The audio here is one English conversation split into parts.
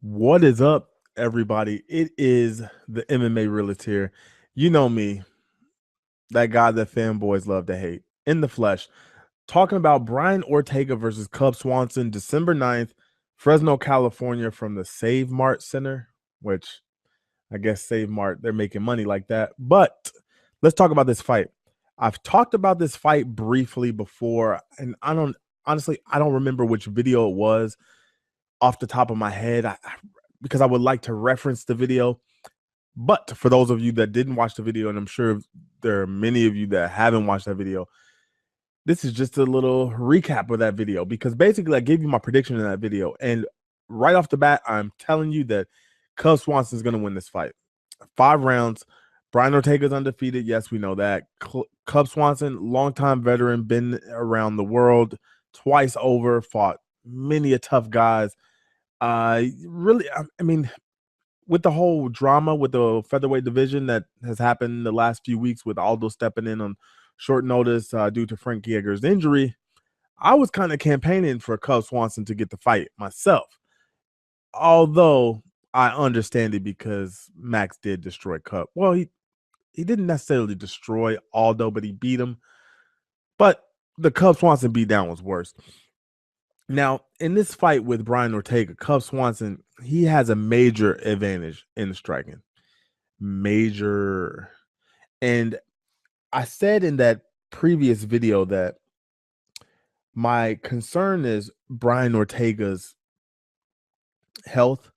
What is up, everybody? It is the MMA realist here. You know me, that guy that fanboys love to hate in the flesh. Talking about Brian Ortega versus Cub Swanson, December 9th, Fresno, California, from the Save Mart Center, which I guess Save Mart, they're making money like that. But let's talk about this fight. I've talked about this fight briefly before, and I don't remember which video it was off the top of my head. Because I would like to reference the video. But for those of you that didn't watch the video, and I'm sure there are many of you that haven't watched that video, this is just a little recap of that video because basically I gave you my prediction in that video. And right off the bat, I'm telling you that Cub Swanson is going to win this fight. 5 rounds. Brian Ortega's undefeated. Yes, we know that. Cub Swanson, longtime veteran, been around the world twice over, fought many a tough guys. Really, I mean, with the whole drama with the featherweight division that has happened the last few weeks with Aldo stepping in on short notice due to Frank Yeager's injury, I was kind of campaigning for Cub Swanson to get the fight myself. Although I understand it because Max did destroy Cub. Well, he didn't necessarily destroy Aldo, but he beat him. But the Cub Swanson beatdown was worse. Now, in this fight with Brian Ortega, Cub Swanson, he has a major advantage in the striking. Major. And I said in that previous video that my concern is Brian Ortega's health,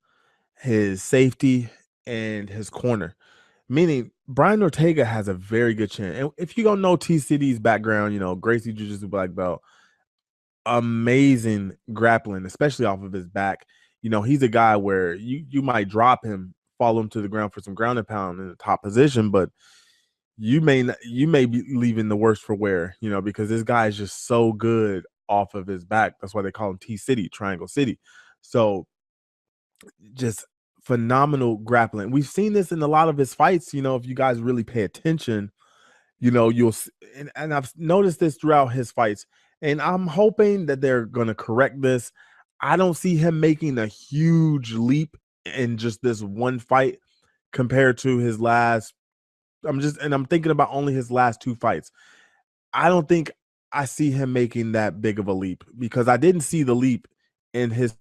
his safety, and his corner. Meaning, Brian Ortega has a very good chin. And if you don't know T City's background, you know, Gracie Jiu Jitsu black belt, amazing grappling, especially off of his back. You know, he's a guy where you might drop him, follow him to the ground for some ground and pound in the top position, but you may be leaving the worst for wear, you know, because this guy is just so good off of his back. That's why they call him T City, Triangle City. So just phenomenal grappling. We've seen this in a lot of his fights. You know, if you guys really pay attention, you know, and I've noticed this throughout his fights, and I'm hoping that they're going to correct this. I don't see him making a huge leap in just this one fight compared to his last. I'm thinking about only his last 2 fights. I don't think I see him making that big of a leap because I didn't see the leap in his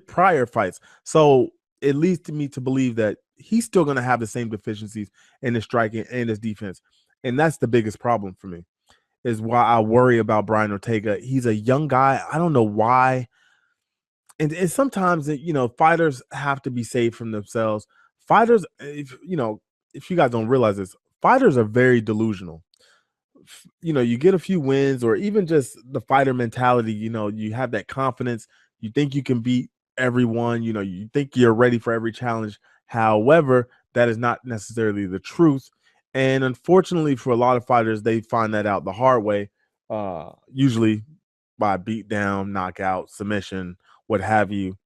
prior fights. So it leads to me to believe that he's still going to have the same deficiencies in his striking and his defense. And that's the biggest problem for me, is why I worry about Brian Ortega. He's a young guy. I don't know why. And sometimes, you know, fighters have to be saved from themselves. Fighters, if you guys don't realize this, fighters are very delusional. You know, you get a few wins or even just the fighter mentality, you know, you have that confidence. You think you can beat everyone, you know, you think you're ready for every challenge. However, that is not necessarily the truth. And unfortunately for a lot of fighters, they find that out the hard way, usually by beat down, knockout, submission, what have you.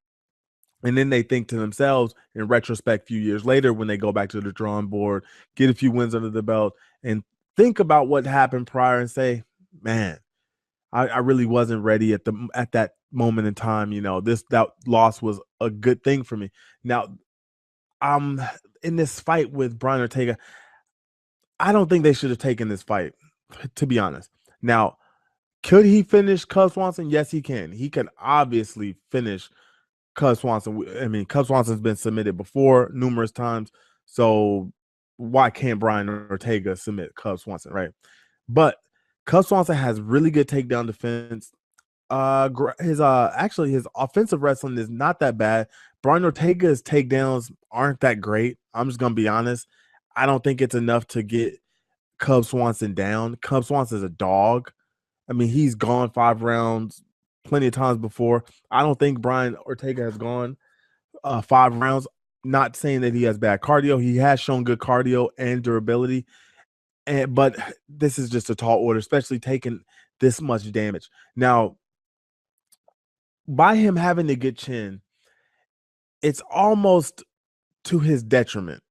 And then they think to themselves in retrospect, a few years later, when they go back to the drawing board, get a few wins under the belt, and think about what happened prior and say, man, I really wasn't ready at that moment in time. You know, that loss was a good thing for me. Now, in this fight with Brian Ortega, I don't think they should have taken this fight, to be honest. Now, could he finish Cub Swanson? Yes, he can. He can obviously finish Cub Swanson. I mean, Cub Swanson's been submitted before numerous times. So why can't Brian Ortega submit Cub Swanson, right? But Cub Swanson has really good takedown defense. His offensive wrestling is not that bad. Brian Ortega's takedowns aren't that great. I'm just gonna be honest. I don't think it's enough to get Cub Swanson down. Cub Swanson's a dog. I mean, he's gone 5 rounds plenty of times before. I don't think Brian Ortega has gone 5 rounds. Not saying that he has bad cardio. He has shown good cardio and durability. But this is just a tall order, especially taking this much damage. Now, by him having a good chin, it's almost to his detriment.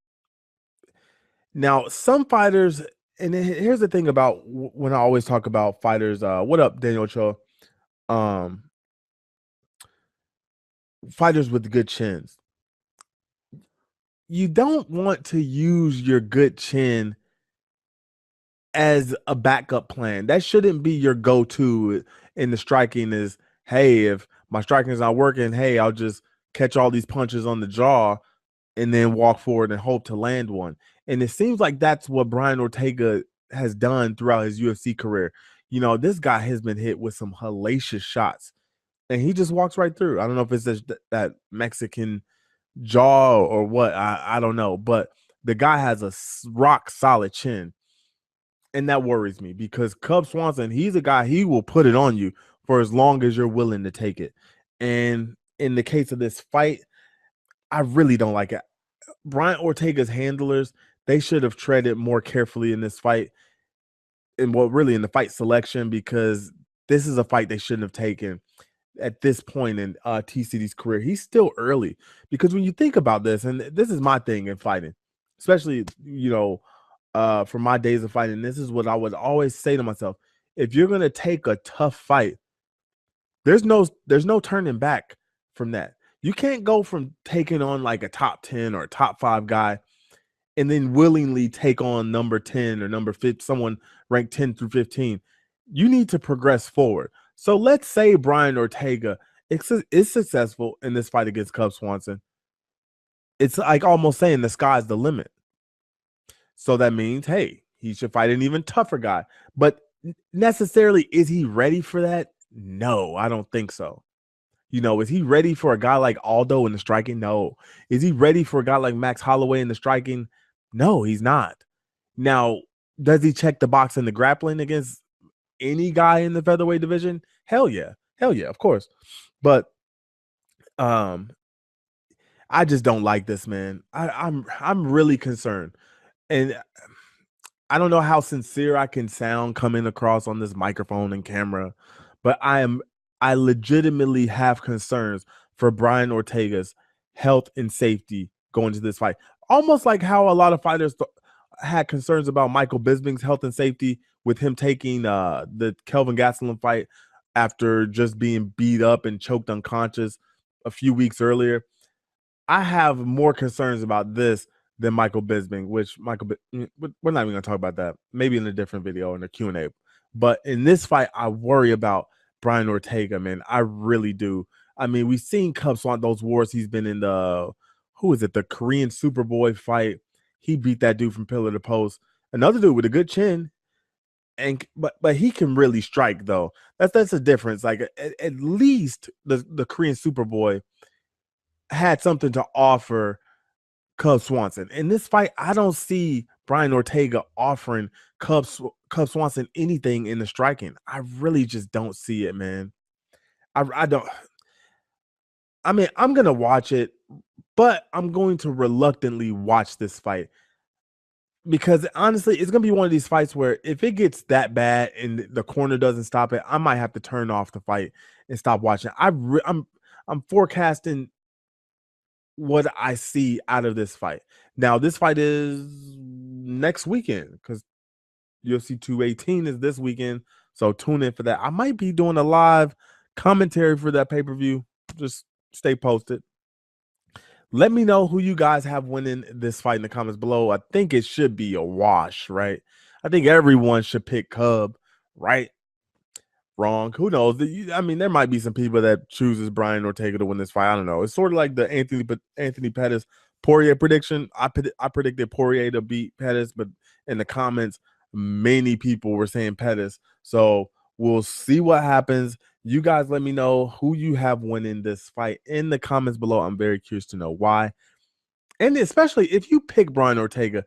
Now, some fighters, and here's the thing about when I always talk about fighters. What up, Daniel Cho? Um, Fighters with good chins. you don't want to use your good chin as a backup plan. That shouldn't be your go-to in the striking is, hey, if my striking is not working, hey, I'll just catch all these punches on the jaw and then walk forward and hope to land one. And it seems like that's what Brian Ortega has done throughout his UFC career. You know, this guy has been hit with some hellacious shots and he just walks right through. I don't know if it's that Mexican jaw or what. I don't know, but the guy has a rock solid chin. And that worries me because Cub Swanson, he's a guy, he will put it on you for as long as you're willing to take it. And in the case of this fight, I really don't like it. Brian Ortega's handlers, they should have treaded more carefully in this fight. And well, really in the fight selection, because this is a fight they shouldn't have taken at this point in TCD's career. He's still early because when you think about this, and this is my thing in fighting, especially, you know, from my days of fighting, this is what I would always say to myself. If you're going to take a tough fight, there's no turning back from that. You can't go from taking on like a top 10 or a top 5 guy and then willingly take on number 10 or number 5, someone ranked 10 through 15. You need to progress forward. So let's say Brian Ortega is successful in this fight against Cub Swanson. It's like almost saying the sky's the limit. So that means, hey, he should fight an even tougher guy. But necessarily, is he ready for that? No, I don't think so. You know, is he ready for a guy like Aldo in the striking? No. Is he ready for a guy like Max Holloway in the striking? No, he's not. Now, does he check the box in the grappling against any guy in the featherweight division? Hell yeah. Hell yeah, of course. But I just don't like this, man. I'm really concerned. And I don't know how sincere I can sound coming across on this microphone and camera, but I legitimately have concerns for Brian Ortega's health and safety going to this fight. Almost like how a lot of fighters had concerns about Michael Bisping's health and safety with him taking the Kelvin Gastelum fight after just being beat up and choked unconscious a few weeks earlier. I have more concerns about this than Michael Bisping, which we're not even going to talk about that. Maybe in a different video in a Q&A. But in this fight, I worry about Brian Ortega, man. I really do. I mean, we've seen Cub Swanson, those wars he's been in the Korean Superboy fight. He beat that dude from pillar to post. Another dude with a good chin. But he can really strike though. That's a difference. Like at least the Korean Superboy had something to offer Cub Swanson. In this fight, I don't see Brian Ortega offering Cub Swanson anything in the striking. I really just don't see it, man. I don't. I mean, I'm going to watch it, but I'm going to reluctantly watch this fight because honestly, it's going to be one of these fights where if it gets that bad and the corner doesn't stop it, I might have to turn off the fight and stop watching. I'm forecasting what I see out of this fight. Now, this fight is next weekend because UFC 218 is this weekend. So tune in for that. I might be doing a live commentary for that pay-per-view. Just stay posted. Let me know who you guys have winning this fight in the comments below. I think it should be a wash, right? I think everyone should pick Cub, right? Wrong. Who knows? I mean, there might be some people that chooses Brian Ortega to win this fight. I don't know. It's sort of like the Anthony Pettis Poirier prediction. I predicted Poirier to beat Pettis, but in the comments, many people were saying Pettis. So we'll see what happens. You guys let me know who you have winning this fight in the comments below. I'm very curious to know why. And especially if you pick Brian Ortega,